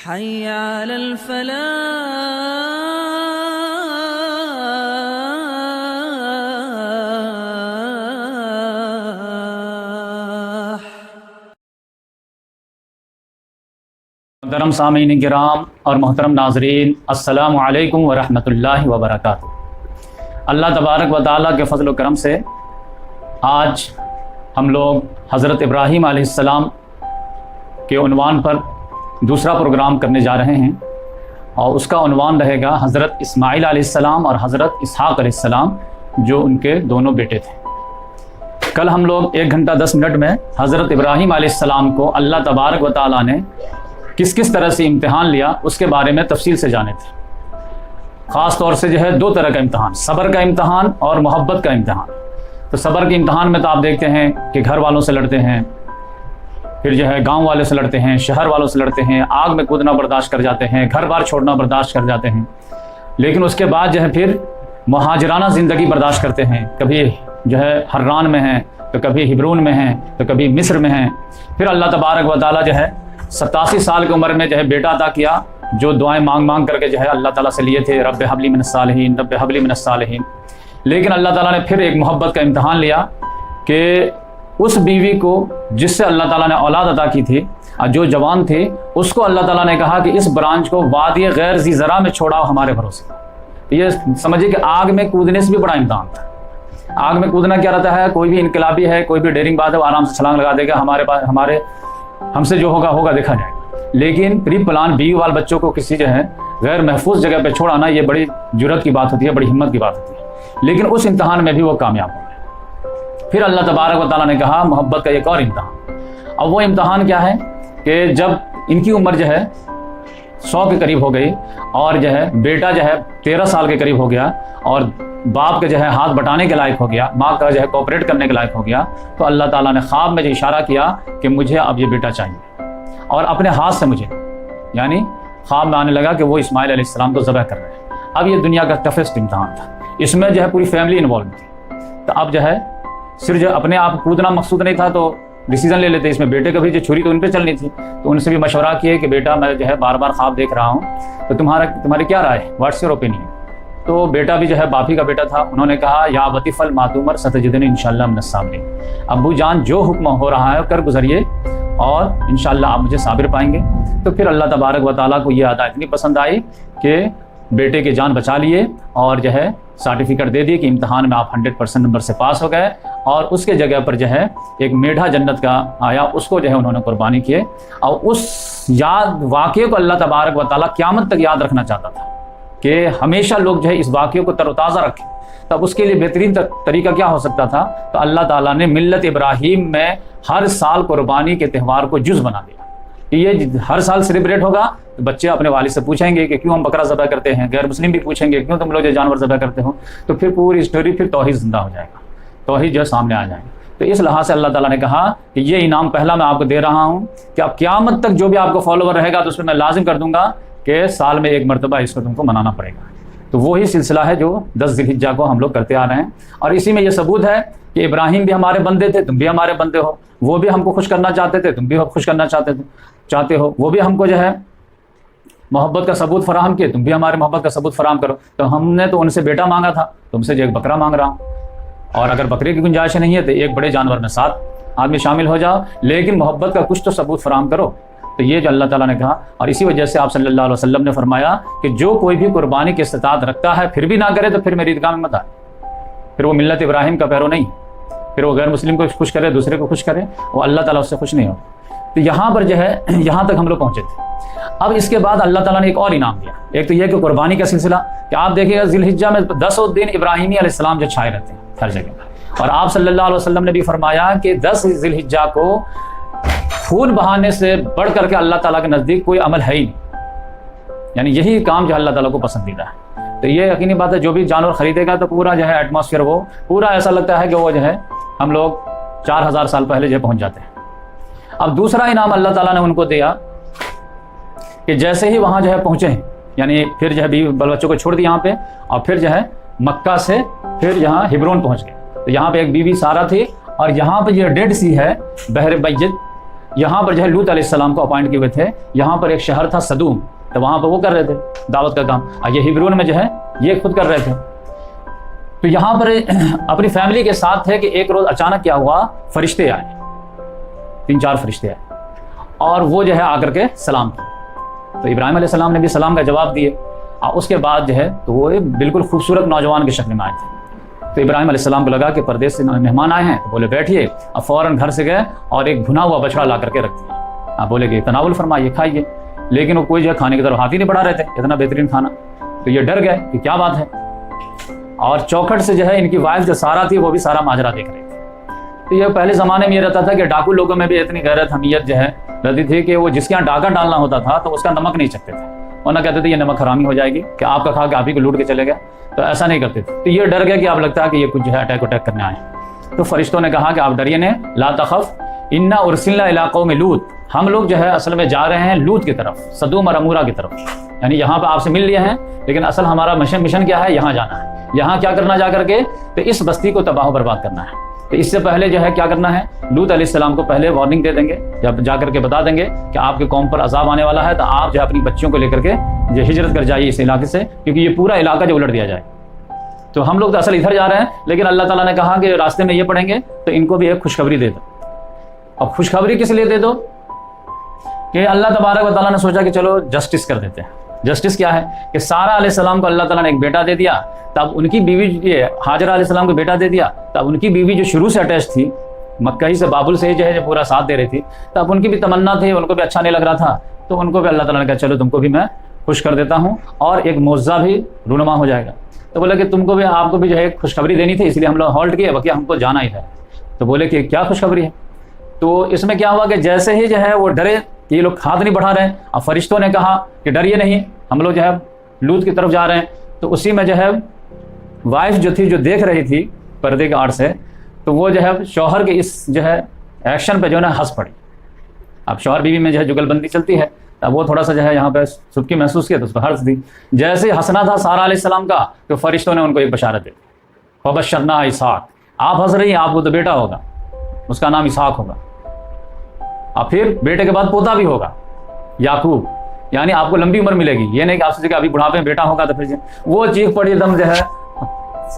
حي على الفلاح. محترم سامعین کرام اور محترم ناظرین، السلام علیکم ورحمۃ اللہ وبرکاتہ۔ اللہ تبارک و تعالیٰ کے فضل و کرم سے آج ہم لوگ حضرت ابراہیم علیہ السلام کے عنوان پر دوسرا پروگرام کرنے جا رہے ہیں، اور اس کا عنوان رہے گا حضرت اسماعیل علیہ السلام اور حضرت اسحاق علیہ السلام، جو ان کے دونوں بیٹے تھے۔ کل ہم لوگ 1 گھنٹہ 10 منٹ میں حضرت ابراہیم علیہ السلام کو اللہ تبارک و تعالیٰ نے کس کس طرح سے امتحان لیا اس کے بارے میں تفصیل سے جانے تھے۔ خاص طور سے 2 طرح کا امتحان، صبر کا امتحان اور محبت کا امتحان۔ تو صبر کے امتحان میں تو آپ دیکھتے ہیں کہ گھر والوں سے لڑتے ہیں، پھر گاؤں والوں سے لڑتے ہیں، شہر والوں سے لڑتے ہیں، آگ میں کودنا برداشت کر جاتے ہیں، گھر بار چھوڑنا برداشت کر جاتے ہیں، لیکن اس کے بعد پھر مہاجرانہ زندگی برداشت کرتے ہیں۔ کبھی حران میں ہیں، تو کبھی ہبرون میں ہیں، تو کبھی مصر میں ہیں۔ پھر اللہ تبارک و تعالیٰ 87 سال کی عمر میں بیٹا عطا کیا، جو دعائیں مانگ مانگ کر کے اللہ تعالیٰ سے لیے تھے، رب حبلی من الصالحین، رب حبلی من الصالحین۔ لیکن اللہ تعالیٰ نے پھر ایک محبت کا امتحان لیا کہ اس بیوی کو جس سے اللہ تعالیٰ نے اولاد عطا کی تھی، جو جوان تھی، اس کو اللہ تعالیٰ نے کہا کہ اس برانچ کو وادی غیر ذی زرع میں چھوڑاؤ ہمارے بھروسے۔ یہ سمجھیے کہ آگ میں کودنے سے بھی بڑا امتحان تھا۔ آگ میں کودنا کیا رہتا ہے، کوئی بھی انقلابی ہے، کوئی بھی ڈیرنگ باز ہے، وہ آرام سے چھلانگ لگا دے گا، ہم سے جو ہوگا دیکھا جائے گا۔ لیکن پری پلان بیوی وال بچوں کو کسی غیر محفوظ جگہ پہ چھوڑانا، یہ بڑی جرت کی بات ہوتی ہے، بڑی ہمت کی بات ہوتی ہے۔ لیکن اس امتحان میں بھی وہ کامیاب ہو گئے۔ پھر اللہ تبارک و تعالیٰ نے کہا محبت کا ایک اور امتحان۔ اب وہ امتحان کیا ہے کہ جب ان کی عمر 100 کے قریب ہو گئی، اور بیٹا 13 سال کے قریب ہو گیا، اور باپ کے ہاتھ بٹانے کے لائق ہو گیا، ماں کا کوپریٹ کرنے کے لائق ہو گیا، تو اللہ تعالیٰ نے خواب میں اشارہ کیا کہ مجھے اب یہ بیٹا چاہیے، اور اپنے ہاتھ سے مجھے، یعنی خواب میں آنے لگا کہ وہ اسماعیل علیہ السلام کو ذبح کر رہے ہیں۔ اب یہ دنیا کا ٹفسٹ امتحان تھا، اس میں پوری فیملی انوالو تھی۔ تو اب صرف اپنے آپ کودنا مقصود نہیں تھا، تو ڈیسیزن لے لیتے۔ اس میں بیٹے کا بھی چھری تو ان پہ چلنی تھی، تو ان سے بھی مشورہ کیے کہ بیٹا میں بار بار خواب دیکھ رہا ہوں، تو تمہاری کیا رائے، واٹس یور اوپینین؟ تو بیٹا بھی باپی کا بیٹا تھا، انہوں نے کہا یا وطیف الماتومر ستجدنی انشاءاللہ من الصابرین، ابو جان جو حکم ہو رہا ہے کر گزریے، اور انشاءاللہ آپ مجھے صابر پائیں گے۔ تو پھر اللہ تبارک و تعالیٰ کو یہ عطا اتنی پسند آئی کہ بیٹے کی جان بچا لیے، اور سرٹیفکیٹ دے دیے کہ امتحان میں آپ 100% نمبر سے پاس ہو گئے، اور اس کے جگہ پر ایک میڈھا جنت کا آیا، اس کو انہوں نے قربانی کیے۔ اور اس واقعے کو اللہ تبارک و تعالیٰ قیامت تک یاد رکھنا چاہتا تھا کہ ہمیشہ لوگ اس واقعے کو تر و تازہ رکھیں۔ تب اس کے لیے بہترین طریقہ کیا ہو سکتا تھا؟ تو اللہ تعالیٰ نے ملت ابراہیم میں ہر سال قربانی کے تہوار کو جز بنا دیا کہ یہ ہر سال سیلیبریٹ ہوگا۔ بچے اپنے والد سے پوچھیں گے کہ کیوں ہم بکرا ذبح کرتے ہیں، غیر مسلم بھی پوچھیں گے کیوں تم لوگ جانور ذبح کرتے ہو، تو پھر پوری اسٹوری پھر توحید زندہ ہو جائے گا، توحید سامنے آ جائے گا۔ تو اس لحاظ سے اللہ تعالیٰ نے کہا کہ یہ انعام پہلا میں آپ کو دے رہا ہوں کہ اب قیامت تک جو بھی آپ کو فالوور رہے گا تو اس میں لازم کر دوں گا کہ سال میں 1 مرتبہ اس کو تم کو منانا پڑے گا۔ تو وہی سلسلہ ہے جو 10 ذی الحجہ کو ہم لوگ کرتے آ رہے ہیں، اور اسی میں یہ ثبوت ہے کہ ابراہیم بھی ہمارے بندے تھے، تم بھی ہمارے بندے ہو، وہ بھی ہم کو خوش کرنا چاہتے تھے، تم بھی خوش کرنا چاہتے ہو، وہ بھی ہم کو محبت کا ثبوت فراہم کیے، تم بھی ہمارے محبت کا ثبوت فراہم کرو۔ تو ہم نے تو ان سے بیٹا مانگا تھا، تم سے ایک بکرا مانگ رہا ہوں، اور اگر بکرے کی گنجائش نہیں ہے تو ایک بڑے جانور میں 7 آدمی شامل ہو جاؤ، لیکن محبت کا کچھ تو ثبوت فراہم کرو۔ تو یہ جو اللہ تعالیٰ نے کہا، اور اسی وجہ سے آپ صلی اللہ علیہ وسلم نے فرمایا کہ جو کوئی بھی قربانی کی استطاعت رکھتا ہے پھر بھی نہ کرے تو پھر میری عیدگاہ میں مت آئے، پھر وہ ملت ابراہیم کا پیرو نہیں، پھر وہ غیر مسلم کو خوش کرے، دوسرے کو خوش کرے، وہ اللہ تعالیٰ اس سے خوش نہیں ہو۔ تو یہاں پر یہاں تک ہم لوگ پہنچے تھے۔ اب اس کے بعد اللہ تعالیٰ نے ایک اور انعام دیا، ایک تو یہ کہ قربانی کا سلسلہ کہ آپ دیکھیے گا ذی الحجہ میں 10 دن ابراہیمی علیہ السلام چھائے رہتے ہیں ہر جگہ، اور آپ صلی اللہ علیہ وسلم نے بھی فرمایا کہ 10 ذی الحجہ کو خون بہانے سے بڑھ کر کے اللہ تعالیٰ کے نزدیک کوئی عمل ہے ہی نہیں، یعنی یہی کام جو اللہ تعالیٰ کو پسندیدہ ہے۔ تو یہ یقینی بات ہے جو بھی جانور خریدے گا تو پورا ایٹماسفیئر وہ پورا ایسا لگتا ہے کہ وہ ہم لوگ 4000 سال پہلے پہنچ جاتے ہیں۔ اب دوسرا انعام اللہ تعالیٰ نے ان کو دیا کہ جیسے ہی وہاں پہنچے ہیں، یعنی پھر بیوی بال بچوں کو چھوڑ دی یہاں پہ، اور پھر مکہ سے پھر یہاں ہبرون پہنچ گئے۔ تو یہاں پہ ایک بیوی سارہ تھی، اور یہاں پہ ڈیڈ سی ہے، بحر میت، یہاں پر جو ہے لوط علیہ السلام کو اپوائنٹ کیے ہوئے تھے، یہاں پر ایک شہر تھا صدوم، تو وہاں پر وہ کر رہے تھے دعوت کا کام، اور یہ ہیبرون میں جو ہے یہ خود کر رہے تھے۔ تو یہاں پر اپنی فیملی کے ساتھ تھے کہ ایک روز اچانک کیا ہوا، فرشتے آئے، 3-4 فرشتے آئے، اور وہ جو ہے آ کر کے سلام کیا۔ تو ابراہیم علیہ السلام نے بھی سلام کا جواب دیے، اور اس کے بعد جو ہے تو وہ بالکل خوبصورت نوجوان کی شکل میں آئے تھے۔ تو ابراہیم علیہ السلام کو لگا کہ پردیس سے مہمان آئے ہیں، تو بولے بیٹھیے، اب فوراً گھر سے گئے اور ایک بھنا ہوا بچڑا لا کر کے رکھ دیا۔ آپ بولے کہ تناول فرمائیے، کھائیے، لیکن وہ کوئی جو ہے کھانے کی طرف ہاتھ ہی نہیں بڑھا رہے تھے، اتنا بہترین کھانا۔ تو یہ ڈر گئے کہ کیا بات ہے، اور چوکھٹ سے جو ہے ان کی وائف جو سارا تھی وہ بھی سارا ماجرا دیکھ رہی تھی۔ تو یہ پہلے زمانے میں یہ رہتا تھا کہ ڈاکو لوگوں میں بھی اتنی غیرت حمیت جو ہے رہتی تھی کہ وہ جس کے یہاں ڈاکہ ڈالنا ہوتا تھا تو اس کا نمک نہیں چکھتے تھے، ورنہ کہتے تھے یہ نمک حرامی ہو جائے گی کہ آپ کا کھا کے آپ ہی کو لوٹ کے چلے گئے، تو ایسا نہیں کرتے تھے۔ تو یہ ڈر گیا کہ اب لگتا ہے کہ یہ کچھ جو ہے اٹیک کرنے آئے ہیں۔ تو فرشتوں نے کہا کہ آپ ڈریے نہیں، لا تخف انا ارسلنا الی قوم لوط، ہم لوگ جو ہے اصل میں جا رہے ہیں لوط کی طرف، صدوم اور عمورہ کی طرف، یعنی یہاں پہ آپ سے مل لیے ہیں، لیکن اصل ہمارا مشن کیا ہے، یہاں جانا ہے۔ یہاں کیا کرنا جا کر کے، تو اس بستی کو تباہ و برباد کرنا ہے۔ تو اس سے پہلے جو ہے کیا کرنا ہے، لوط علیہ السلام کو پہلے وارننگ دے دیں گے، جب جا کر کے بتا دیں گے کہ آپ کے قوم پر عذاب آنے والا ہے، تو آپ جو ہے اپنی بچیوں کو لے کر کے جو ہجرت کر جائیے اس علاقے سے، کیونکہ یہ پورا علاقہ جو الٹ دیا جائے۔ تو ہم لوگ تو اصل ادھر جا رہے ہیں، لیکن اللہ تعالیٰ نے کہا کہ راستے میں یہ پڑھیں گے تو ان کو بھی ایک خوشخبری دے دو۔ اب خوشخبری کس لیے دے دو کہ اللہ تبارک و تعالیٰ نے سوچا کہ چلو جسٹس کر دیتے ہیں۔ جسٹس کیا ہے کہ سارہ علیہ السلام کو اللہ تعالیٰ نے ایک بیٹا دے دیا، تب ان کی بیوی ہاجرہ علیہ السلام کو بیٹا دے دیا، تب ان کی بیوی جو شروع سے اٹیچ تھی مکہ ہی سے، بابل سے ہی جو ہے پورا ساتھ دے رہی تھی، تب ان کی بھی تمنا تھی، ان کو بھی اچھا نہیں لگ رہا تھا، تو ان کو بھی اللہ تعالیٰ نے کہا چلو تم کو بھی میں خوش کر دیتا ہوں، اور ایک معجزہ بھی رونما ہو جائے گا۔ تو بولے کہ تم کو بھی، آپ کو بھی جو ہے خوشخبری دینی تھی، اس لیے ہم لوگ ہالٹ کیے، باقی ہم کو جانا ہی ہے۔ تو بولے کہ کیا خوشخبری ہے؟ تو اس میں کیا ہوا کہ جیسے ہی جو ہے وہ ڈرے کہ یہ لوگ ہاتھ نہیں بڑھا رہے ہیں، اب فرشتوں نے کہا کہ ڈریے نہیں، ہم لوگ جو ہے لوط کی طرف جا رہے ہیں۔ تو اسی میں جو ہے وائف جو تھی، جو دیکھ رہی تھی پردے کے آڑ سے، تو وہ جو ہے شوہر کے اس جو ہے ایکشن پہ جو ہے نا ہنس پڑی۔ اب شوہر بیوی میں جو ہے جگل بندی چلتی ہے، اب وہ تھوڑا سا جو ہے یہاں پہ سبکی محسوس کیا تو اس پہ ہنس دی۔ جیسے ہنسنا تھا سارہ علیہ السلام کا، تو فرشتوں نے ان کو ایک بشارت دی، فبشرناہ اسحاق، آپ ہنس رہی ہیں، آپ کو تو بیٹا ہوگا، اس کا نام اسحاق ہوگا، اور پھر بیٹے کے بعد پوتا بھی ہوگا یعقوب، یعنی آپ کو لمبی عمر ملے گی۔ یہ نہیں کہ آپ سے کہ ابھی بڑھاپے میں بیٹا ہوگا تو پھر وہ چیخ پڑی دم جو ہے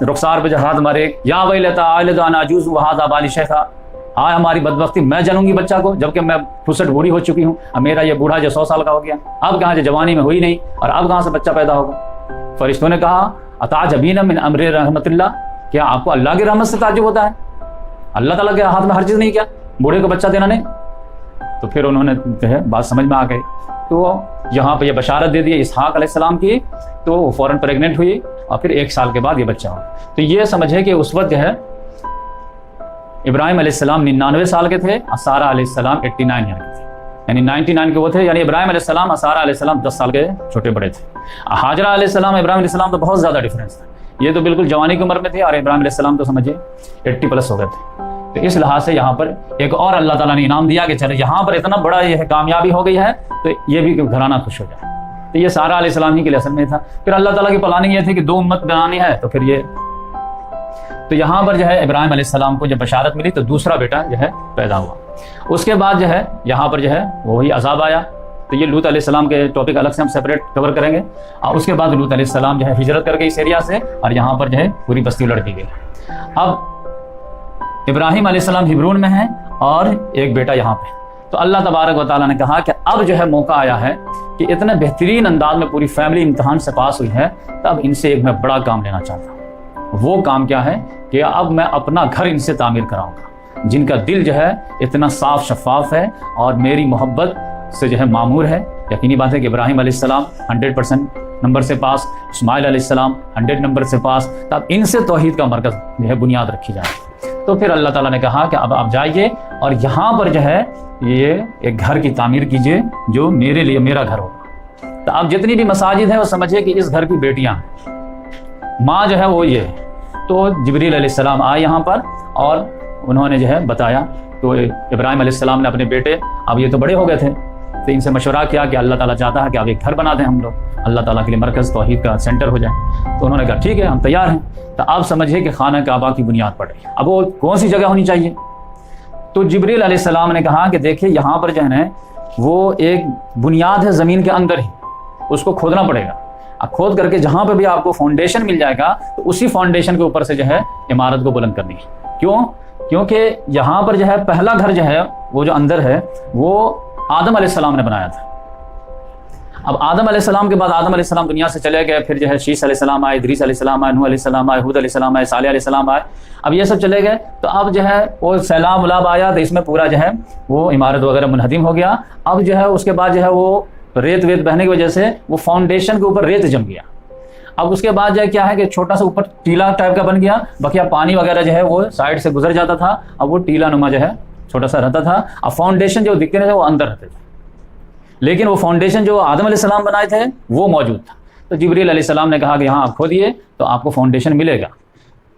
رخسار پہ جو ہاتھ مارے، یا ویلتا آلد انا عجوز وہذا بالی شیخا، آئے ہماری بدبختی، میں جنوں گی بچہ کو جبکہ میں پھسٹ بوڑھی ہو چکی ہوں، اب میرا یہ بوڑھا جو 100 سال کا ہو گیا، اب کہاں جو جوانی میں ہوئی نہیں، اور اب کہاں سے بچہ پیدا ہوگا۔ فرشتوں نے کہا اتعجبین من امر رحمت اللہ، کیا آپ کو اللہ کی رحمت سے تعجب ہوتا ہے؟ اللہ تعالیٰ کے ہاتھ میں ہر چیز نہیں، کیا بوڑھے کو بچہ دینا نہیں؟ تو پھر انہوں نے جو ہے بات سمجھ میں آ گئی، تو یہاں پہ یہ بشارت دے دی اسحاق علیہ السلام کی، تو وہ فوراً پریگننٹ ہوئی، اور پھر 1 سال کے بعد یہ بچہ ہوا۔ تو یہ سمجھے کہ اس وقت جو ہے ابراہیم علیہ السلام 99 سال کے تھے، اور سارہ علیہ السلام 89 ایئر کے تھے، یعنی 99 کے وہ تھے، یعنی ابراہیم علیہ السلام اور سارہ علیہ السلام 10 سال کے چھوٹے بڑے تھے۔ ہاجرہ علیہ السلام ابراہیم علیہ السلام تو بہت زیادہ ڈفرینس تھا، یہ تو بالکل جوانی کی عمر میں تھے، اور ابراہیم علیہ السلام تو سمجھے 80 پلس ہو گئے تھے۔ تو اس لحاظ سے یہاں پر ایک اور اللہ تعالیٰ نے انعام دیا کہ چلے یہاں پر اتنا بڑا یہ کامیابی ہو گئی ہے، تو یہ بھی گھرانہ خوش ہو جائے۔ تو یہ سارہ علیہ السلام ہی کے لیے اصل میں تھا۔ پھر اللہ تعالیٰ کی پلاننگ یہ تھی کہ 2 امت بنانی ہے، تو پھر یہ، تو یہاں پر جو ہے ابراہیم علیہ السلام کو جب بشارت ملی تو دوسرا بیٹا جو ہے پیدا ہوا۔ اس کے بعد جو ہے یہاں پر جو ہے وہی عذاب آیا۔ تو یہ لوط علیہ السلام کے ٹاپک الگ سے ہم سیپریٹ کور کریں گے، اور اس کے بعد لوط علیہ السلام جو ہے ہجرت کر کے اس ایریا سے، اور یہاں پر جو ہے پوری بستی الٹ دی گئی۔ اب ابراہیم علیہ السلام ہیبرون میں ہیں، اور ایک بیٹا یہاں پہ۔ تو اللہ تبارک و تعالیٰ نے کہا کہ اب جو ہے موقع آیا ہے کہ اتنے بہترین انداز میں پوری فیملی امتحان سے پاس ہوئی ہے، تب ان سے ایک میں بڑا کام لینا چاہتا ہوں۔ وہ کام کیا ہے کہ اب میں اپنا گھر ان سے تعمیر کراؤں گا، جن کا دل جو ہے اتنا صاف شفاف ہے اور میری محبت سے جو ہے معمور ہے۔ یقینی بات ہے کہ ابراہیم علیہ السلام 100% نمبر سے پاس، اسماعیل علیہ السلام 100 نمبر سے پاس، تب ان سے توحید کا مرکز جو ہے بنیاد رکھی جائے۔ تو پھر اللہ تعالیٰ نے کہا کہ اب آپ جائیے اور یہاں پر جو ہے یہ ایک گھر کی تعمیر کیجئے جو میرے لیے میرا گھر ہوگا۔ تو آپ جتنی بھی مساجد ہیں وہ سمجھیے کہ اس گھر کی بیٹیاں ہیں، ماں جو ہے وہ یہ ہے۔ تو جبریل علیہ السلام آئے یہاں پر، اور انہوں نے جو ہے بتایا، تو ابراہیم علیہ السلام نے اپنے بیٹے، اب یہ تو بڑے ہو گئے تھے، تو ان سے مشورہ کیا کہ اللہ تعالیٰ چاہتا ہے کہ اب ایک گھر بنا دیں ہم لوگ، اللہ تعالیٰ کے لیے مرکز توحید کا سینٹر ہو جائے۔ تو انہوں نے کہا ٹھیک ہے ہم تیار ہیں۔ تو آپ سمجھیے کہ خانہ کعبہ کی بنیاد پڑ رہی ہے۔ اب وہ کون سی جگہ ہونی چاہیے؟ تو جبریل علیہ السلام نے کہا کہ دیکھیے یہاں پر جو ہے نا وہ ایک بنیاد ہے زمین کے اندر ہی، اس کو کھودنا پڑے گا. اب کھود کر کے جہاں پہ بھی آپ کو فاؤنڈیشن مل جائے گا تو اسی فاؤنڈیشن کے اوپر سے جو ہے عمارت کو بلند کرنی ہے. کیوں؟ کیونکہ یہاں پر جو ہے پہلا گھر جو ہے وہ جو اندر ہے وہ آدم علیہ السلام نے بنایا تھا. اب آدم علیہ السلام کے بعد آدم علیہ السلام دنیا سے چلے گئے، پھر جو ہے شیش علیہ السلام آئے، ادریس علیہ السلام آئے، نوح علیہ السلام آئے، ہود علیہ السلام آئے، صالح علیہ السلام آئے. اب یہ سب چلے گئے تو اب جو ہے وہ سیلاب ولاب آیا تو اس میں پورا جو ہے وہ عمارت وغیرہ منہدم ہو گیا. اب جو ہے اس کے بعد جو ہے وہ ریت ویت بہنے کی وجہ سے وہ فاؤنڈیشن کے اوپر ریت جم گیا. اب اس کے بعد جو ہے کیا ہے کہ چھوٹا سا اوپر ٹیلا ٹائپ کا بن گیا، بقیہ پانی وغیرہ جو ہے وہ سائڈ سے گزر جاتا تھا. اب وہ ٹیلا نما جو ہے چھوٹا سا رہتا تھا. اب فاؤنڈیشن جو دکھتے تھے وہ اندر رہتے تھے، لیکن وہ فاؤنڈیشن جو آدم علیہ السلام بنائے تھے وہ موجود تھا. تو جبریل علیہ السلام نے کہا کہ ہاں آپ کھودیے تو آپ کو فاؤنڈیشن ملے گا.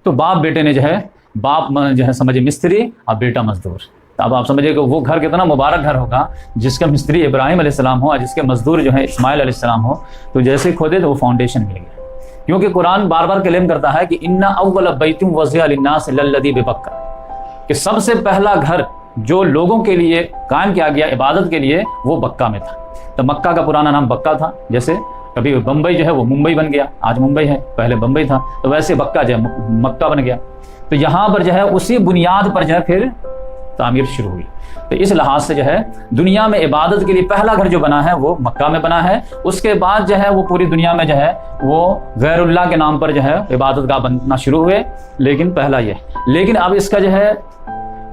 تو باپ بیٹے نے جو ہے باپ جو ہے سمجھے مستری اور بیٹا مزدور. اب آپ سمجھے کہ وہ گھر کتنا مبارک گھر ہوگا جس کا مستری ابراہیم علیہ السلام ہو اور جس کے مزدور جو ہے اسماعیل علیہ السلام ہو. تو جیسے کھودے تو وہ فاؤنڈیشن مل گیا. کیونکہ قرآن بار بار کلیم کرتا ہے کہ ان اول بیت وضع للناس للذی ببکہ، کہ سب سے پہلا گھر جو لوگوں کے لیے قائم کیا گیا عبادت کے لیے وہ بکہ میں تھا. تو مکہ کا پرانا نام بکہ تھا. جیسے کبھی بمبئی جو ہے وہ ممبئی بن گیا، آج ممبئی ہے، پہلے بمبئی تھا. تو ویسے بکہ جو ہے مکہ بن گیا. تو یہاں پر جو ہے اسی بنیاد پر جو ہے پھر تعمیر شروع ہوئی. تو اس لحاظ سے جو ہے دنیا میں عبادت کے لیے پہلا گھر جو بنا ہے وہ مکہ میں بنا ہے. اس کے بعد جو ہے وہ پوری دنیا میں جو ہے وہ غیر اللہ کے نام پر جو ہے عبادت گاہ بننا شروع ہوئے، لیکن پہلا یہ. لیکن اب اس کا جو ہے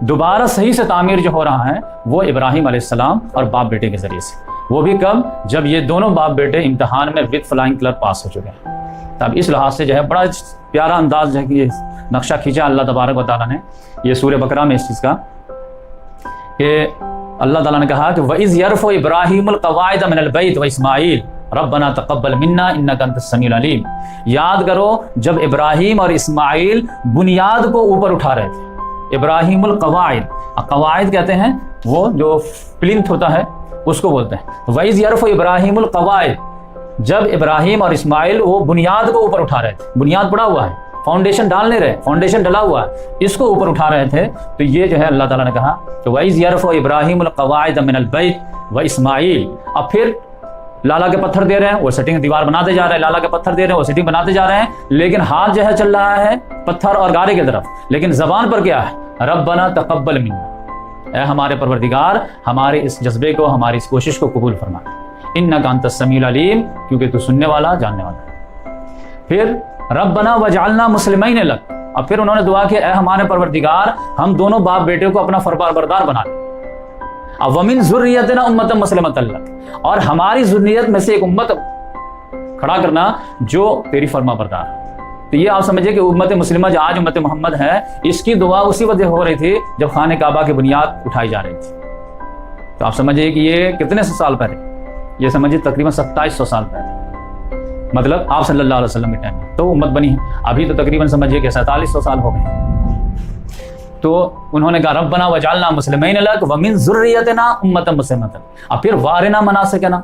دوبارہ صحیح سے تعمیر جو ہو رہا ہے وہ ابراہیم علیہ السلام اور باپ بیٹے کے ذریعے سے. وہ بھی کب؟ جب یہ دونوں باپ بیٹے امتحان میں وتھ فلائنگ کلر پاس ہو چکے ہیں. تب اس لحاظ سے جو ہے بڑا پیارا انداز جو ہے کہ یہ نقشہ کھینچا اللہ تبارک و تعالیٰ نے یہ سورہ بقرہ میں اس چیز کا، کہ اللہ تعالیٰ نے کہا کہ وَإِذْ يَرْفَعُ إِبْرَاهِيمُ الْقَوَاعِدَ مِنَ الْبَيْتِ وَإِسْمَاعِيلُ رَبَّنَا تَقَبَّلْ مِنَّا إِنَّكَ أَنْتَ السَّمِيعُ الْعَلِيمُ. یاد کرو جب ابراہیم اور اسماعیل بنیاد کو اوپر اٹھا رہے تھے. ابراہیم القواعد، قواعد کہتے ہیں وہ جو پلنتھ ہوتا ہے اس کو بولتے ہیں. وَإِذْ يَرْفَعُ إِبْرَاهِيمُ الْقَوَاعِدَ، جب ابراہیم اور اسماعیل وہ بنیاد کو اوپر اٹھا رہے تھے. بنیاد پڑا ہوا ہے، فاؤنڈیشن ڈال نہیں رہے، فاؤنڈیشن ڈلا ہوا ہے، اس کو اوپر اٹھا رہے تھے. تو یہ جو ہے اللہ تعالیٰ نے کہا کہ وَإِذْ يَرْفَعُ إِبْرَاهِيمُ الْقَوَاعِدَ مِنَ الْبَيْتِ وَإِسْمَاعِيلُ. اب پھر لالا کے پتھر دے رہے ہیں، وہ سیٹنگ دیوار بناتے جا رہے ہیں. لالا کے پتھر دے رہے ہیں، وہ سیٹنگ بناتے جا رہے ہیں، لیکن ہاتھ جو ہے چل رہا ہے پتھر اور گارے کی طرف، لیکن زبان پر کیا ہے؟ ربنا تقبل منا، اے ہمارے پروردگار ہمارے اس جذبے کو، ہماری اس کوشش کو قبول فرما، انک انت السمیع العلیم، کیونکہ تو سننے والا جاننے والا ہے. پھر ربنا وجعلنا مسلمین لک، اب پھر انہوں نے دعا کی اے ہمارے پروردگار ہم دونوں باپ بیٹے کو اپنا فرمانبردار بنا لیں. اب ومن ذریتنا امۃ مسلمۃ لک، اور ہماری ذریت میں سے ایک امت کھڑا کرنا جو تیری فرما بردار. تو یہ آپ سمجھے کہ امت مسلمہ جو آج امت محمد ہے اس کی دعا اسی وجہ ہو رہی تھی جب خانہ کعبہ کی بنیاد اٹھائی جا رہی تھی. تو آپ سمجھے کہ یہ کتنے سو سال پہلے، یہ سمجھے تقریباً 2700 سال پہلے، مطلب آپ صلی اللہ علیہ وسلم کے ٹائم میں تو امت بنی ہے. ابھی تو تقریباً سمجھیے کہ 4700 سال ہو گئے. تو انہوں نے کہا ربنا وجعلنا مسلمین لک ومن ذریتنا امۃ مسلمۃ. اب پھر وارنا مناسکنا،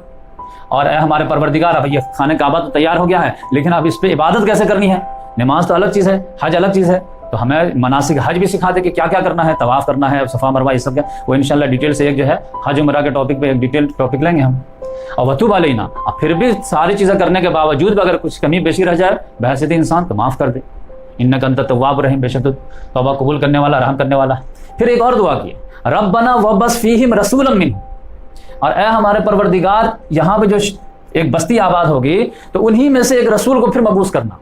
اور اے ہمارے پروردگار اب یہ خانہ کعبہ تو تیار ہو گیا ہے، لیکن اب اس پہ عبادت کیسے کرنی ہے؟ نماز تو الگ چیز ہے، حج الگ چیز ہے. تو ہمیں مناسک حج بھی سکھا دے کہ کیا کیا کرنا ہے، طواف کرنا ہے، صفا مروہ، یہ سب کیا. وہ انشاءاللہ ڈیٹیل سے ایک جو ہے حج عمرہ کے ٹاپک پہ ایک ڈیٹیل ٹاپک لیں گے ہم. اور وتوب علینا، اب پھر بھی ساری چیزیں کرنے کے باوجود بھی اگر کچھ کمی بیشی رہ جائے بحیثیت انسان تو معاف کر دے. انک انت التواب الرحیم، بے شک توبہ قبول کرنے والا، رحم کرنے والا. پھر ایک اور دعا کی ربنا وبعث فیہم رسولا منہم، اور اے ہمارے پروردگار یہاں پہ جو ایک بستی آباد ہوگی تو انہی میں سے ایک رسول کو پھر مبعوث کرنا.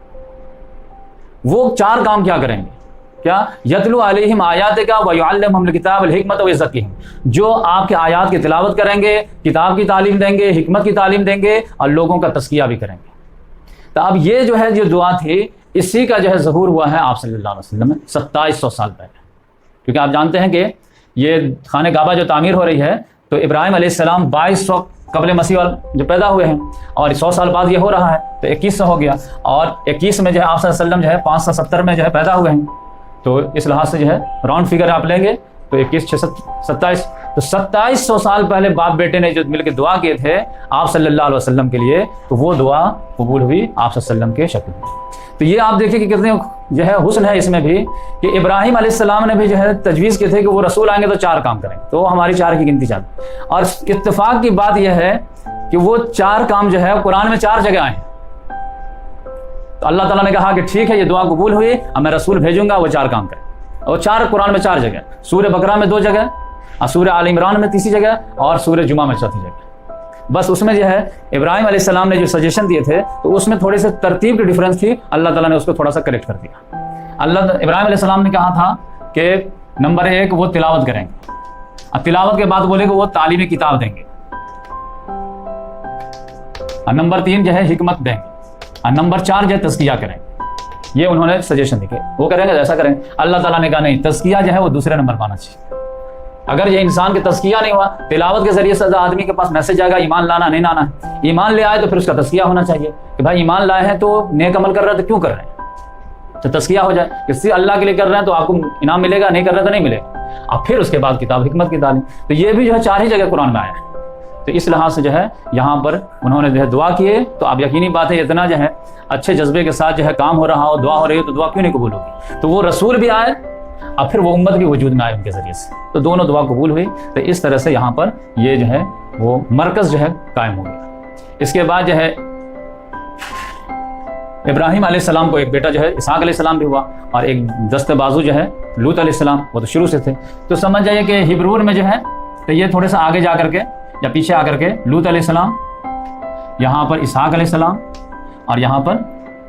وہ 4 کام کیا کریں گے؟ کیا؟ یتلو علیہم آیاتک ویعلمہم الکتاب والحکمت ویزکیہم، جو آپ کے آیات کی تلاوت کریں گے، کتاب کی تعلیم دیں گے، حکمت کی تعلیم دیں گے، اور لوگوں کا تزکیہ بھی کریں گے. تو اب یہ جو ہے جو دعا تھی اسی کا جو ہے ظہور ہوا ہے آپ صلی اللہ علیہ وسلم میں 2700 سال پہلے. کیونکہ آپ جانتے ہیں کہ یہ خانہ کعبہ جو تعمیر ہو رہی ہے تو ابراہیم علیہ السلام 2200 قبل مسیح جو پیدا ہوئے ہیں، اور 100 سال بعد یہ ہو رہا ہے تو 2100 ہو گیا، اور 21 میں جو ہے آپ صلی اللہ علیہ وسلم جو ہے 570 میں جو ہے پیدا ہوئے ہیں. تو اس لحاظ سے جو ہے راؤنڈ فگر آپ لیں گے تو 21 6 27 تو 2700 سال پہلے باپ بیٹے نے جو مل کے دعا کیے تھے آپ صلی اللہ علیہ وسلم کے لیے، تو وہ دعا قبول ہوئی آپ صلی اللہ علیہ وسلم کے شکل میں۔ تو یہ آپ دیکھیں کہ کتنے جو ہے حسن ہے اس میں بھی، کہ ابراہیم علیہ السلام نے بھی جو ہے تجویز کی تھے کہ وہ رسول آئیں گے تو 4 کام کریں، تو ہماری 4 کی گنتی چاہتے ہیں۔ اور اتفاق کی بات یہ ہے کہ وہ 4 کام جو ہے قرآن میں 4 جگہ آئے ہیں۔ تو اللہ تعالیٰ نے کہا کہ ٹھیک ہے یہ دعا قبول ہوئی، اب میں رسول بھیجوں گا وہ 4 کام کرے، اور 4 قرآن میں 4 جگہ، سورہ بقرہ میں 2 جگہ، اور سورہ آل عمران میں 3 جگہ، اور سورہ جمعہ میں 4 جگہ۔ بس اس میں جو ہے ابراہیم علیہ السلام نے جو سجیشن دیے تھے تو اس میں تھوڑی سی ترتیب کی ڈفرینس تھی، اللہ تعالیٰ نے اس کو تھوڑا سا کریکٹ کر دیا۔ ابراہیم علیہ السلام نے کہا تھا کہ نمبر 1 وہ تلاوت کریں گے، اور تلاوت کے بعد بولے کہ وہ تعلیمی کتاب دیں گے، اور نمبر 3 جو ہے حکمت دیں گے، اور نمبر 4 جو ہے تزکیہ کریں گے۔ یہ انہوں نے سجیشن دی کہ وہ کریں گے ایسا کریں گے۔ اللہ تعالیٰ نے کہا نہیں، تزکیہ جو ہے وہ دوسرے نمبر پہ آنا چاہیے۔ اگر یہ انسان کے تزکیہ نہیں ہوا، تلاوت کے ذریعے سے آدمی کے پاس میسج آئے گا ایمان لانا نہیں لانا ہے، ایمان لے آئے تو پھر اس کا تزکیہ ہونا چاہیے کہ بھائی ایمان لائے ہیں تو نیک عمل کر رہے ہیں تو کیوں کر رہے ہیں، تو تزکیہ ہو جائے کہ صرف اللہ کے لیے کر رہے ہیں تو آپ کو انعام ملے گا، نہیں کر رہے تو نہیں ملے گا۔ اور پھر اس کے بعد کتاب حکمت کی تعلیم، تو یہ بھی جو ہے 4 ہی جگہ قرآن میں آیا ہے۔ تو اس لحاظ سے جو ہے یہاں پر انہوں نے جو ہے دعا کیے، تو اب یقینی بات ہے اتنا جو ہے اچھے جذبے کے ساتھ جو ہے کام ہو رہا ہو، دعا ہو رہی ہو، تو دعا کیوں نہیں قبول ہوگی۔ تو وہ رسول بھی آئے اور پھر وہ امت بھی وجود میں آئے ان کے ذریعے سے، تو دونوں دعا قبول ہوئی۔ تو اس طرح سے یہاں پر یہ جو ہے وہ مرکز جو ہے قائم ہو گیا۔ اس کے بعد جو ہے ابراہیم علیہ السلام کو ایک بیٹا جو ہے اسحاق علیہ السلام بھی ہوا، اور ایک دست بازو جو ہے لوط علیہ السلام، وہ تو شروع سے تھے۔ تو سمجھ جائیے کہ ہبرون میں جو ہے تو یہ تھوڑے سا آگے جا کر کے یا پیچھے آ کر کے لوط علیہ السلام، یہاں پر اسحاق علیہ السلام، اور یہاں پر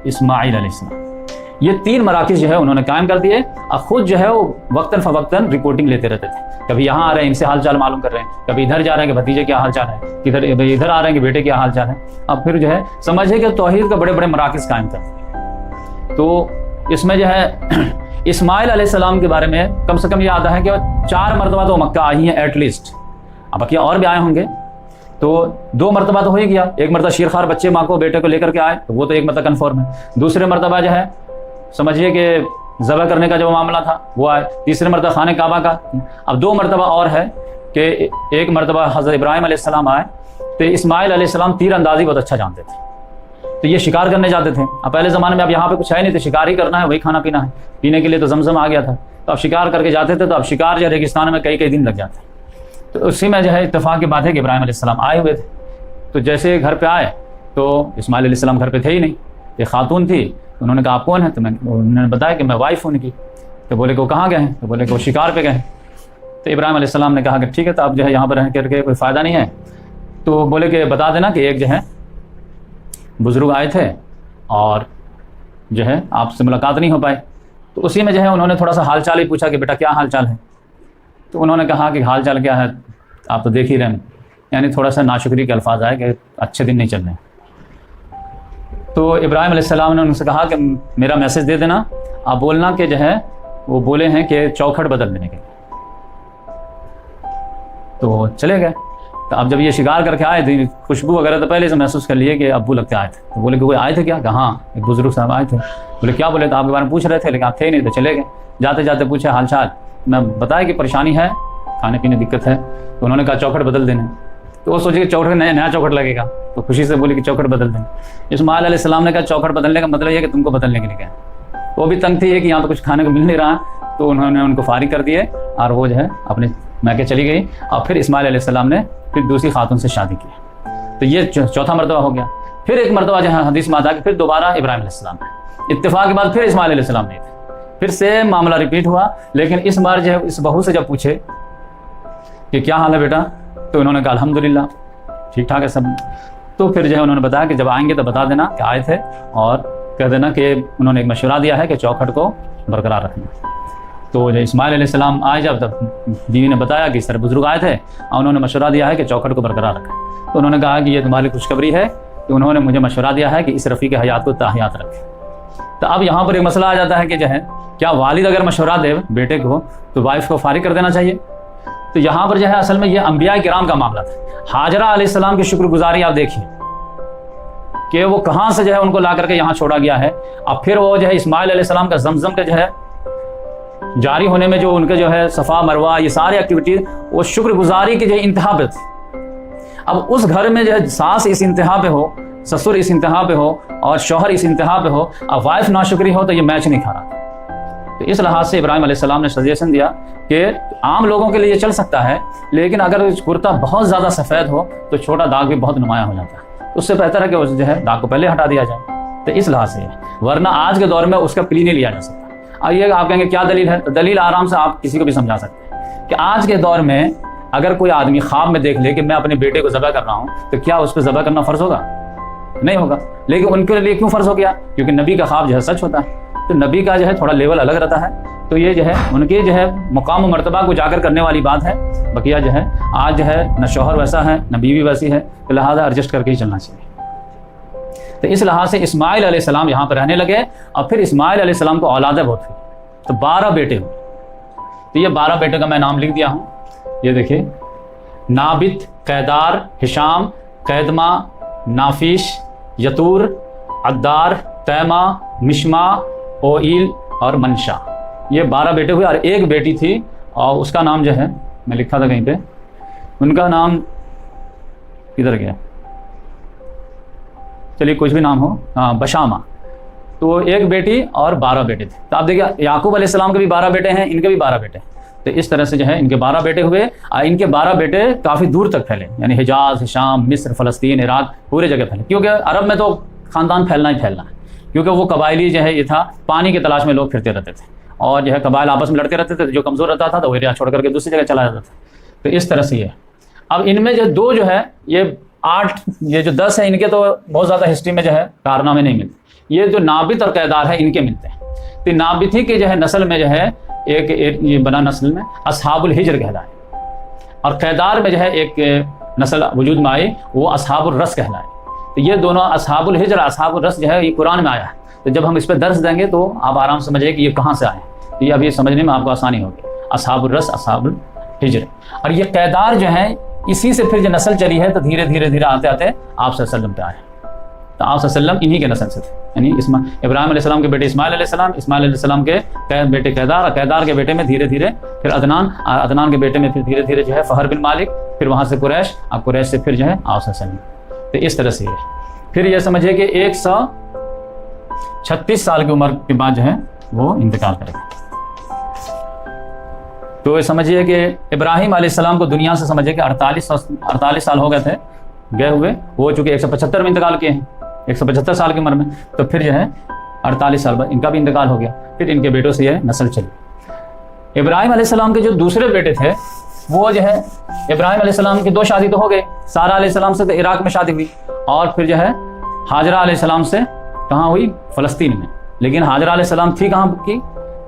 اسماعیل علیہ السلام، یہ 3 مراکز جو ہے انہوں نے قائم کر دیے، اور خود جو ہے وہ وقتاً فوقتاً رپورٹنگ لیتے رہتے تھے۔ کبھی یہاں آ رہے ہیں ان سے حال چال معلوم کر رہے ہیں، کبھی ادھر جا رہے ہیں کہ بھتیجے کیا حال چال ہے، ادھر آ رہے ہیں کہ بیٹے کیا حال چال ہے۔ اب پھر جو ہے سمجھے کہ توحید کا بڑے بڑے مراکز قائم کر دیے۔ تو اس میں جو ہے اسماعیل علیہ السلام کے بارے میں کم سے کم یہ آتا ہے کہ 4 مرتبہ تو مکہ آئی ہیں ایٹ لیسٹ، اب بقیہ اور بھی آئے ہوں گے، تو 2 مرتبہ تو ہو ہی گیا۔ ایک مرتبہ شیرخوار بچے ماں کو بیٹے کو لے کر کے آئے، تو وہ تو ایک مرتبہ کنفرم ہے۔ دوسرے مرتبہ جو ہے سمجھیے کہ ذبح کرنے کا جو معاملہ تھا وہ آئے۔ تیسرے مرتبہ خانہ کعبہ کا۔ اب 2 مرتبہ اور ہے کہ ایک مرتبہ حضرت ابراہیم علیہ السلام آئے، تو اسماعیل علیہ السلام تیر اندازی بہت اچھا جانتے تھے، تو یہ شکار کرنے جاتے تھے۔ اب پہلے زمانے میں اب یہاں پہ کچھ ہے نہیں، تو شکار ہی کرنا ہے، وہی کھانا پینا ہے، پینے کے لیے تو زمزم آ گیا تھا، تو اب شکار کر کے جاتے تھے۔ تو اب شکار جو ریگستان میں کئی دن لگ جاتے ہیں۔ تو اسی میں جو ہے اتفاق کی بات ہے کہ ابراہیم علیہ السلام آئے ہوئے تھے، تو جیسے گھر پہ آئے تو اسماعیل علیہ السلام گھر پہ تھے ہی نہیں، ایک خاتون تھی، انہوں نے کہا آپ کون ہیں؟ تو انہوں نے بتایا کہ میں وائف ہوں ان کی۔ تو بولے کہ وہ کہاں گئے ہیں؟ تو بولے کہ وہ شکار پہ گئے ہیں۔ تو ابراہیم علیہ السلام نے کہا کہ ٹھیک ہے، تو آپ جو ہے یہاں پر رہ کر کے کوئی فائدہ نہیں ہے، تو بولے کہ بتا دینا کہ ایک جو ہے بزرگ آئے تھے اور جو ہے آپ سے ملاقات نہیں ہو پائی۔ تو اسی میں جو ہے انہوں نے تھوڑا سا حال چال ہی پوچھا کہ بیٹا کیا حال چال ہے؟ تو انہوں نے کہا کہ حال چال کیا ہے آپ تو دیکھ ہی رہے ہیں، یعنی تھوڑا سا ناشکری کے الفاظ آئے کہ اچھے دن نہیں چل رہے۔ تو ابراہیم علیہ السلام نے ان سے کہا کہ میرا میسج دے دینا، آپ بولنا کہ جو ہے وہ بولے ہیں کہ چوکھٹ بدل دینے کے لیے۔ تو چلے گئے۔ تو اب جب یہ شکار کر کے آئے تھے، خوشبو وغیرہ تو پہلے سے محسوس کر لیے کہ ابو لگتے آئے تھے۔ تو بولے کہ کوئی آئے تھے کیا؟ کہ ہاں ایک بزرگ صاحب آئے تھے۔ بولے کیا؟ بولے تو آپ کے بارے میں پوچھ رہے تھے لیکن آپ تھے ہی نہیں، تو چلے گئے۔ جاتے جاتے پوچھے حال چال، میں بتایا کہ پریشانی ہے، کھانے پینے دقت ہے۔ تو انہوں نے کہا چوکھٹ بدل دینے۔ تو وہ سوچے کہ چوکھٹ نیا چوکھٹ لگے گا، تو خوشی سے بولی کہ چوکھٹ بدل دیں۔ اسماعیل علیہ السلام نے کہا چوکھٹ بدلنے کا مطلب یہ کہ تم کو بدلنے کے لیے کہا۔ وہ بھی تنگ تھی کہ یہاں پہ کچھ کھانے کو مل نہیں رہا، تو انہوں نے ان کو فارغ کر دیے اور وہ جو ہے اپنے میکے چلی گئی۔ اور پھر اسماعیل علیہ السلام نے پھر دوسری خاتون سے شادی کی۔ تو یہ 4تھا مرتبہ ہو گیا۔ پھر ایک مرتبہ جو ہے حدیث میں آتا ہے کہ پھر دوبارہ ابراہیم علیہ السلام ہے، اتفاق کے بعد پھر اسماعیل علیہ السلام نہیں تھے، پھر سے معاملہ ریپیٹ ہوا۔ لیکن اس بار جو ہے اس بہو سے جب پوچھے کہ کیا حال ہے بیٹا، تو انہوں نے کہا الحمدللہ ٹھیک ٹھاک ہے سب۔ تو پھر جو ہے انہوں نے بتایا کہ جب آئیں گے تو بتا دینا کہ آئے تھے، اور کہہ دینا کہ انہوں نے ایک مشورہ دیا ہے کہ چوکھٹ کو برقرار رکھنا۔ تو جو اسماعیل علیہ السلام آئے جب، تب بیوی نے بتایا کہ اس طرح بزرگ آئے تھے اور انہوں نے مشورہ دیا ہے کہ چوکھٹ کو برقرار رکھیں۔ تو انہوں نے کہا کہ یہ تمہاری خوشخبری ہے کہ انہوں نے مجھے مشورہ دیا ہے کہ اس رفیق حیات کو تاحیات رکھے۔ تو اب یہاں پر ایک مسئلہ آ جاتا ہے کہ جو ہے کیا والد اگر مشورہ دے بیٹے کو تو وائف کو فارغ کر دینا چاہیے؟ تو یہاں پر جو ہے اصل میں یہ انبیاء کرام کا معاملہ تھا۔ ہاجرہ علیہ السلام کی شکر گزاری آپ دیکھیے کہ وہ کہاں سے جو ہے ان کو لا کر کے یہاں چھوڑا گیا ہے، اور پھر وہ جو ہے اسماعیل علیہ السلام کا زمزم کا جو ہے جاری ہونے میں جو ان کے جو ہے صفا مروہ یہ سارے ایکٹیویٹیز وہ شکر گزاری کی جو ہے انتہا پہ تھی. اب اس گھر میں جو ہے ساس اس انتہا پہ ہو, سسر اس انتہا پہ ہو اور شوہر اس انتہا پہ ہو, اب وائف ناشکری ہو تو یہ میچ نہیں کھا رہا. تو اس لحاظ سے ابراہیم علیہ السلام نے سجیشن دیا کہ عام لوگوں کے لیے یہ چل سکتا ہے, لیکن اگر کرتا بہت زیادہ سفید ہو تو چھوٹا داغ بھی بہت نمایاں ہو جاتا ہے. اس سے بہتر ہے کہ اس جو ہے داغ کو پہلے ہٹا دیا جائے. تو اس لحاظ سے ورنہ آج کے دور میں اس کا پلی نہیں لیا جا سکتا. اب یہ آپ کہیں گے کیا دلیل ہے؟ تو دلیل آرام سے آپ کسی کو بھی سمجھا سکتے ہیں کہ آج کے دور میں اگر کوئی آدمی خواب میں دیکھ لے کہ میں اپنے بیٹے کو ذبح کر رہا ہوں تو کیا اس پہ ذبح کرنا فرض ہوگا؟ نہیں ہوگا. لیکن ان کے لیے کیوں فرض ہو گیا؟ کیونکہ نبی کا خواب جو ہے سچ ہوتا ہے. تو نبی کا جو ہے تھوڑا لیول الگ رہتا ہے. تو یہ جو ہے ان کے جو ہے مقام و مرتبہ کو اجاگر کرنے والی بات ہے. بقیہ جو ہے آج جو ہے نہ شوہر ویسا ہے نہ بیوی ویسی ہے, تو لہٰذا ایڈجسٹ کر کے ہی چلنا چاہیے. تو اس لحاظ سے اسماعیل علیہ السلام یہاں پہ رہنے لگے اور پھر اسماعیل علیہ السلام کو اولادیں بہت ہوئی, تو 12 بیٹے ہوئے. تو یہ 12 بیٹے کا میں نام لکھ دیا ہوں. یہ دیکھیے نابت, قیدار, ہشام, قیدمہ, نافیش, یتور, عدار, تیمہ, مشما, اوئیل اور منشا. یہ 12 بیٹے ہوئے اور ایک بیٹی تھی اور اس کا نام جو ہے میں لکھا تھا کہیں پہ, ان کا نام کدھر گیا, چلیے کچھ بھی نام ہو, ہاں بشامہ. تو ایک بیٹی اور 12 بیٹے تھے. تو آپ دیکھیے یعقوب علیہ السلام کے بھی 12 بیٹے ہیں, ان کے بھی 12 بیٹے ہیں. تو اس طرح سے جو ہے ان کے 12 بیٹے ہوئے اور ان کے 12 بیٹے کافی دور تک پھیلے, یعنی حجاز, شام, مصر, فلسطین, عراق, پورے جگہ پھیلے. کیونکہ عرب میں تو خاندان پھیلنا ہی پھیلنا ہے, کیونکہ وہ قبائلی جو ہے یہ تھا پانی کی تلاش میں لوگ پھرتے رہتے تھے اور جو ہے قبائل آپس میں لڑتے رہتے تھے. جو کمزور رہتا تھا تو وہ ایریا چھوڑ کر کے دوسری جگہ چلا جاتا تھا. تو اس طرح سے یہ اب ان میں جو 2 جو ہے یہ 8, یہ جو 10 ہے ان کے تو بہت زیادہ ہسٹری میں جو ہے کارنامے نہیں ملتے. یہ جو نابت اور قیدار ہے ان کے ملتے ہیں. تو نابت ہی کے جو ہے نسل میں جو ہے ایک یہ بنا نسل میں اصحاب الحجر کہلائے, اور قیدار میں جو ہے ایک نسل وجود میں آئی وہ اصحاب الرس کہلائے. تو یہ دونوں اصحاب الحجر اصحاب الرس جو ہے یہ قرآن میں آیا ہے. تو جب ہم اس پہ درس دیں گے تو آپ آرام سمجھیں کہ یہ کہاں سے آئے. تو یہ اب یہ سمجھنے میں آپ کو آسانی ہوگی. اصحاب الرس اصحاب الحجر, اور یہ قیدار جو ہے اسی سے پھر جو نسل چلی ہے تو دھیرے دھیرے دھیرے آتے آتے آپ صلی اللہ علیہ وسلم پہ آئے. تو آپ صلی اللہ علیہ وسلم انہی کے نسل سے تھے, یعنی ابراہیم علیہ السلام کے بیٹے اسماعیل علیہ السلام, اسماعیل علیہ السلام کے بیٹے قیدار, اور قیدار کے بیٹے میں دھیرے دھیرے پھر عدنان, اور عدنان کے بیٹے میں پھر دھیرے دھیرے جو ہے فہر بن مالک, پھر وہاں سے قریش, اور قریش سے پھر جو ہے آپ صلی اللہ علیہ وسلم. تو اس طرح سے پھر یہ سمجھے کہ 136 سال کی عمر کے بعد جو ہے وہ انتقال کرے گا. تو یہ سمجھیے کہ ابراہیم علیہ السلام کو دنیا سے سمجھے کہ 48 سال ہو گئے تھے گئے ہوئے, وہ چونکہ 175 میں انتقال کیے ہیں, 175 سال کی عمر میں. تو پھر جو ہے 48 سال بعد ان کا بھی انتقال ہو گیا. پھر ان کے بیٹوں سے یہ نسل چلی. ابراہیم علیہ السلام کے جو دوسرے بیٹے تھے وہ جو ہے ابراہیم علیہ السلام کی 2 شادی تو ہو گئے. سارہ علیہ السلام سے تو عراق میں شادی ہوئی, اور پھر جو ہے ہاجرہ علیہ السلام سے کہاں ہوئی؟ فلسطین میں. لیکن ہاجرہ علیہ السلام تھی کہاں کی؟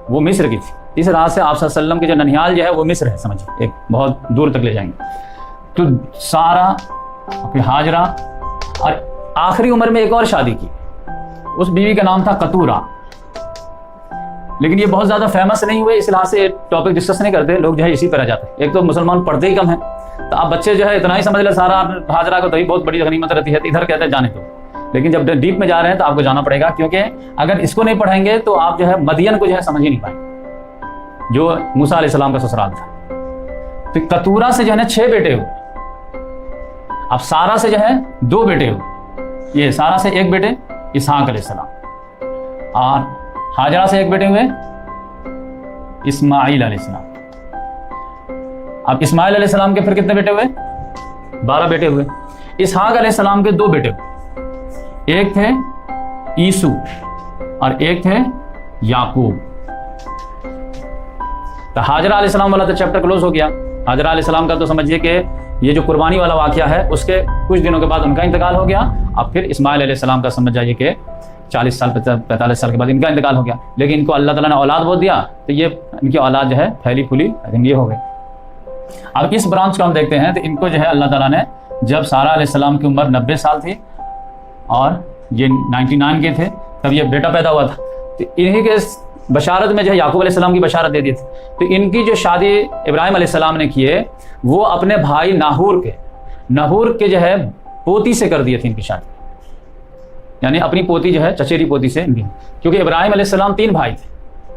وہ مصر کی تھی. اس راز سے آپ صلی اللہ علیہ وسلم کے جو ننیال جو ہے وہ مصر ہے, سمجھیں ایک بہت دور تک لے جائیں گے. تو سارہ, پھر ہاجرہ, اور آخری عمر میں ایک اور شادی کی. اس بیوی کا نام تھا قطورہ. لیکن یہ بہت زیادہ فیمس نہیں ہوئے, اس لحاظ سے ٹاپک ڈسکس نہیں کرتے لوگ, جو ہے اسی پر آ جاتے ہیں. ایک تو مسلمان پڑھتے ہی کم ہیں, تو آپ بچے جو ہے اتنا ہی سمجھ لیں سارا ہاجرہ کو, تو ہی بہت بڑی غنیمت رہتی ہے, ادھر کہتے ہیں جانے دو. لیکن جب ڈیپ میں جا رہے ہیں تو آپ کو جانا پڑے گا, کیونکہ اگر اس کو نہیں پڑھیں گے تو آپ جو ہے مدین کو جو ہے سمجھ ہی نہیں پائیں گے, جو موسیٰ علیہ السلام کا سسرال تھا. تو قطورہ سے جو ہے نا 6 بیٹے ہوئے. اب سارہ سے جو ہے 2 بیٹے ہوئے. یہ سارہ سے 1 بیٹے اسحاق علیہ السلام, اور ہاجرہ سے 1 بیٹے ہوئے اسماعیل علیہ السلام. اب اسماعیل علیہ السلام کے پھر کتنے بیٹے ہوئے؟ 12 بیٹے ہوئے. اسحاق علیہ السلام کے 2 بیٹے ہوئے, ایک تھے عیسو اور ایک تھے یعقوب. تو ہاجرہ علیہ السلام والا تو چیپٹر کلوز ہو گیا. ہاجرہ علیہ السلام کا تو سمجھیے کہ یہ جو قربانی والا واقعہ ہے اس کے کچھ دنوں کے بعد ان کا انتقال ہو گیا. اب پھر اسماعیل علیہ السلام کا سمجھ جائیے کہ 40 سال 45 سال کے بعد ان کا انتقال ہو گیا. لیکن ان کو اللہ تعالیٰ نے اولاد بہت دیا, تو یہ ان کی اولاد جو ہے پھیلی پھولی یہ ہو گئی. اب اس برانچ کو ہم دیکھتے ہیں, تو ان کو جو ہے اللہ تعالیٰ نے جب سارہ علیہ السلام کی عمر 90 سال تھی اور یہ 99 کے تھے, تب یہ بیٹا پیدا ہوا تھا. تو انہی کے بشارت میں جو ہے یعقوب علیہ السلام کی بشارت دے دی تھی. تو ان کی جو شادی ابراہیم علیہ السلام نے کیے وہ اپنے بھائی ناہور کے جو ہے پوتی سے کر دیے تھے ان کی شادی, یعنی اپنی پوتی جو ہے چچیری پوتی سے ان کی, کیونکہ ابراہیم علیہ السلام 3 بھائی تھے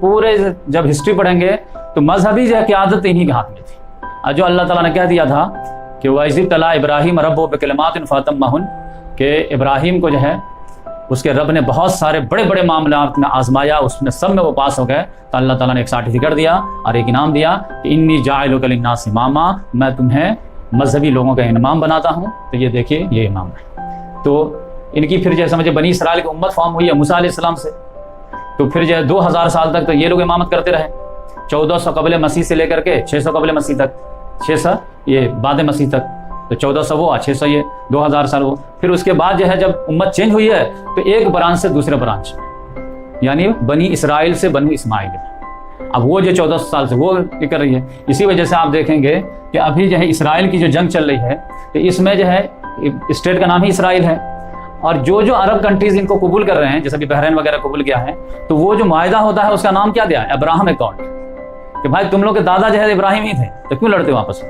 پورے جب ہسٹری پڑھیں گے تو مذہبی جو ہے قیادت انہی کے ہاتھ میں تھی، اور جو اللہ تعالیٰ نے کہہ دیا تھا کہ وَإِذِ ابْتَلَىٰ إِبْرَاهِيمَ رَبُّهُ بِكَلِمَاتٍ فَأَتَمَّهُنَّ، کہ ابراہیم کو جو ہے اس کے رب نے بہت سارے بڑے بڑے معاملات میں آزمایا، اس میں سب میں وہ پاس ہو گئے، تو اللہ تعالیٰ نے ایک سرٹیفکیٹ دیا اور ایک انعام دیا کہ انی جاعلک للناس اماما، میں تمہیں مذہبی لوگوں کا امام بناتا ہوں۔ تو یہ دیکھیے یہ امام ہے۔ تو ان کی پھر جو سمجھے بنی اسرائیل کی امت فارم ہوئی ہے موسیٰ علیہ السلام سے، تو پھر جو ہے 2000 سال تک تو یہ لوگ امامت کرتے رہے، 1400 قبل مسیح سے لے کر کے 600 قبل مسیح تک، 600 یہ بعد مسیح تک، تو 1400 وہ 600 یہ 2000 سال وہ۔ پھر اس کے بعد جو ہے جب امت چینج ہوئی ہے تو ایک برانچ سے دوسرے برانچ، یعنی بنی اسرائیل سے بنو اسماعیل، اب وہ جو 1400 سال سے وہ یہ کر رہی ہے۔ اسی وجہ سے آپ دیکھیں گے کہ ابھی جو ہے اسرائیل کی جو جنگ چل رہی ہے تو اس میں جو ہے اسٹیٹ کا نام ہی اسرائیل ہے، اور جو عرب کنٹریز ان کو قبول کر رہے ہیں، جیسے بھی بحرین وغیرہ قبول کیا ہے، تو وہ جو معاہدہ ہوتا ہے اس کا نام کیا دیا ہے؟ ابراہم اکارڈ، کہ بھائی تم لوگ کے دادا جو ہے ابراہیم ہی تھے تو کیوں لڑتے واپس؟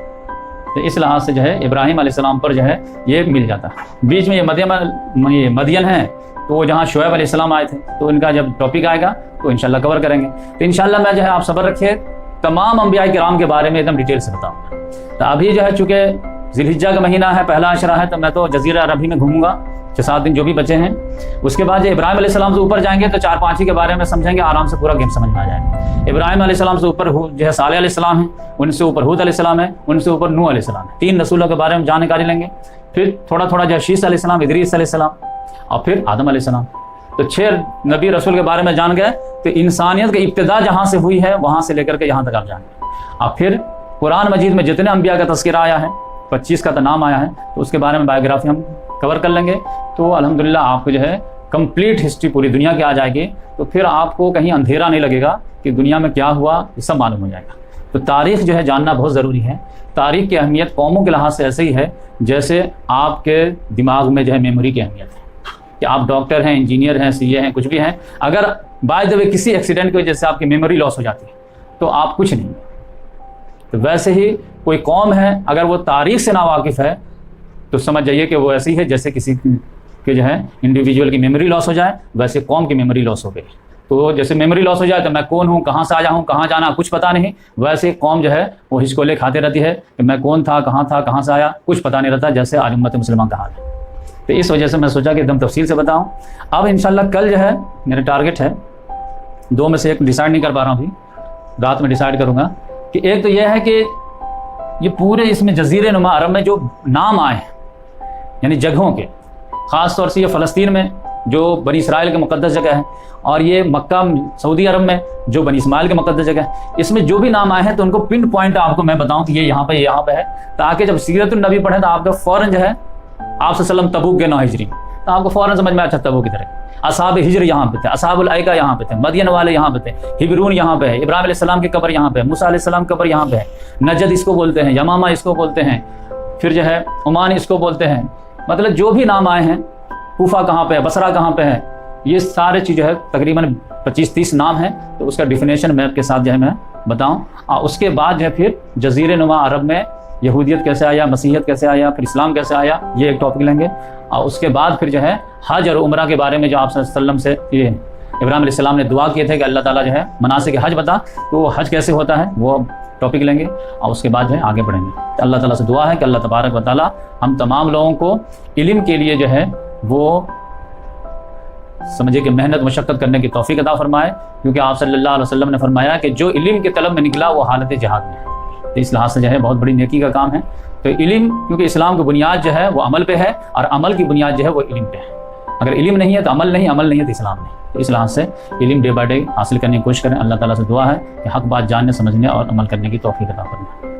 تو اس لحاظ سے جو ہے ابراہیم علیہ السلام پر جو ہے یہ مل جاتا ہے۔ بیچ میں یہ مدین ہیں، تو وہ جہاں شعیب علیہ السلام آئے تھے، تو ان کا جب ٹاپک آئے گا تو انشاءاللہ کور کریں گے۔ تو انشاءاللہ میں جو ہے آپ صبر رکھیے، تمام انبیاء کرام کے بارے میں ایک دم ڈیٹیل سے بتاؤں گا۔ تو ابھی جو ہے چونکہ ذی الحجہ کا مہینہ ہے، پہلا عشرہ ہے، تو میں تو جزیرہ عربی میں گھوموں گا 6-7 دن جو بھی بچے ہیں۔ اس کے بعد جو ابراہیم علیہ السلام سے اوپر جائیں گے تو 4-5 ہی کے بارے میں سمجھیں گے، آرام سے پورا گیم سمجھ میں آ جائے گا۔ ابراہیم علیہ السلام سے اوپر جو ہے صالح علیہ السلام ہیں، ان سے اوپر ہود علیہ السلام ہے، ان سے اوپر نوح علیہ السلام ہے، 3 رسولوں کے بارے میں جانکاری لیں گے۔ پھر تھوڑا تھوڑا جو ہے شیس علیہ السلام، ادریس علیہ السلام، اور پھر آدم علیہ السلام۔ تو 6 نبی رسول کے بارے میں جان گئے، تو انسانیت کی ابتدا جہاں سے ہوئی ہے وہاں سے لے کر کے یہاں تک آپ جان گے۔ اور پھر قرآن مجید میں جتنے انبیاء کا تذکرہ آیا ہے، 25 کا تو نام آیا ہے، تو اس کے بارے میں بایوگرافی ہم کور کر لیں گے۔ تو الحمدللہ آپ کو جو ہے کمپلیٹ ہسٹری پوری دنیا کی آ جائے گی، تو پھر آپ کو کہیں اندھیرا نہیں لگے گا کہ دنیا میں کیا ہوا، یہ سب معلوم ہو جائے گا۔ تو تاریخ جو ہے جاننا بہت ضروری ہے۔ تاریخ کی اہمیت قوموں کے لحاظ سے ایسے ہی ہے جیسے آپ کے دماغ میں جو ہے میموری کی اہمیت ہے، کہ آپ ڈاکٹر ہیں، انجینئر ہیں، سی اے ہیں، کچھ بھی ہیں، اگر بائی دا وے کسی ایکسیڈنٹ کی وجہ سے آپ کی میموری لاس ہو جاتی ہے تو آپ کچھ نہیں۔ تو ویسے ہی کوئی قوم ہے اگر وہ تاریخ سے ناواقف ہے تو سمجھ جائیے کہ وہ ایسی ہے جیسے کسی کے جو ہے انڈیویجول کی میموری لاس ہو جائے، ویسے قوم کی میموری لاس ہو گئی۔ تو جیسے میموری لاس ہو جائے تو میں کون ہوں، کہاں سے آیا ہوں، کہاں جانا کچھ پتہ نہیں، ویسے قوم جو ہے وہ ہچکولے کھاتے رہتی ہے کہ میں کون تھا، کہاں سے آیا، کچھ پتہ نہیں رہتا، جیسے آج امت مسلمان کا حال ہے۔ تو اس وجہ سے میں سوچا کہ ایک دم تفصیل سے بتاؤں۔ اب انشاءاللہ کل جو ہے میرا ٹارگٹ ہے 2 میں سے ایک ڈیسائیڈ نہیں کر پا رہا ہوں، ابھی رات میں ڈیسائیڈ کروں گا، کہ ایک تو یہ ہے کہ یہ پورے اس میں جزیرے نما عرب میں جو نام آئے ہیں، یعنی جگہوں کے، خاص طور سے یہ فلسطین میں جو بنی اسرائیل کے مقدس جگہ ہے، اور یہ مکہ سعودی عرب میں جو بنی اسماعیل کے مقدس جگہ ہے، اس میں جو بھی نام آئے ہیں تو ان کو پن پوائنٹ آپ کو میں بتاؤں کہ یہ یہاں پہ ہے، تاکہ جب سیرت النبی پڑھیں تو آپ کو فوراً جو ہے آپ صلی اللہ علیہ وسلم تبوک کے 9 ہجری، تو آپ کو فوراً سمجھ میں اچھا تبوک کی طرح اصحاب ہجر یہاں پہ تھے، اصحاب الایکہ یہاں پہ تھے، مدین والے یہاں پہ تھے، ہبرون یہاں پہ ہے، ابراہیم علیہ السلام کی قبر یہاں پہ ہے، موسیٰ علیہ السلام کی قبر یہاں پہ ہے، نجد اس کو بولتے ہیں، یمامہ اس کو بولتے ہیں، پھر جو ہے عمان اس کو بولتے ہیں، مطلب جو بھی نام آئے ہیں، کوفہ کہاں پہ ہے، بصرہ کہاں پہ ہے، یہ سارے چیز جو ہے تقریباً 25-30 نام ہیں، تو اس کا ڈیفینیشن میپ کے ساتھ جو ہے میں بتاؤں، اور اس کے بعد جو ہے پھر جزیرے نما عرب میں یہودیت کیسے آیا، مسیحیت کیسے آیا، پھر اسلام کیسے آیا، یہ ایک ٹاپک لیں گے، اور اس کے بعد پھر جو ہے حج اور عمرہ کے بارے میں جو آپ صلی اللہ علیہ وسلم سے یہ ابراہیم علیہ السلام نے دعا کیے تھے کہ اللہ تعالیٰ جو ہے مناسک حج بتا، تو وہ حج کیسے ہوتا ہے وہ ٹاپک لیں گے، اور اس کے بعد جو ہے آگے بڑھیں گے۔ تو اللہ تعالیٰ سے دعا ہے کہ اللہ تبارک و تعالیٰ ہم تمام لوگوں کو علم کے لیے جو ہے وہ سمجھے کہ محنت مشقت کرنے کی توفیق عطا فرمائے، کیونکہ آپ صلی اللہ علیہ وسلم نے فرمایا کہ جو علم کے طلب میں نکلا وہ حالت جہاد میں ہے، تو اس لحاظ سے جو ہے بہت بڑی نیکی کا کام ہے۔ تو علم، کیونکہ اسلام کی بنیاد جو ہے وہ عمل پہ ہے، اور عمل کی بنیاد جو ہے وہ علم پہ ہے، اگر علم نہیں ہے تو عمل نہیں، عمل نہیں ہے تو اسلام نہیں، تو اس لحاظ سے علم ڈے بائی ڈے حاصل کرنے کی کوشش کریں۔ اللہ تعالیٰ سے دعا ہے کہ حق بات جاننے، سمجھنے اور عمل کرنے کی توفیق عطا فرمائے۔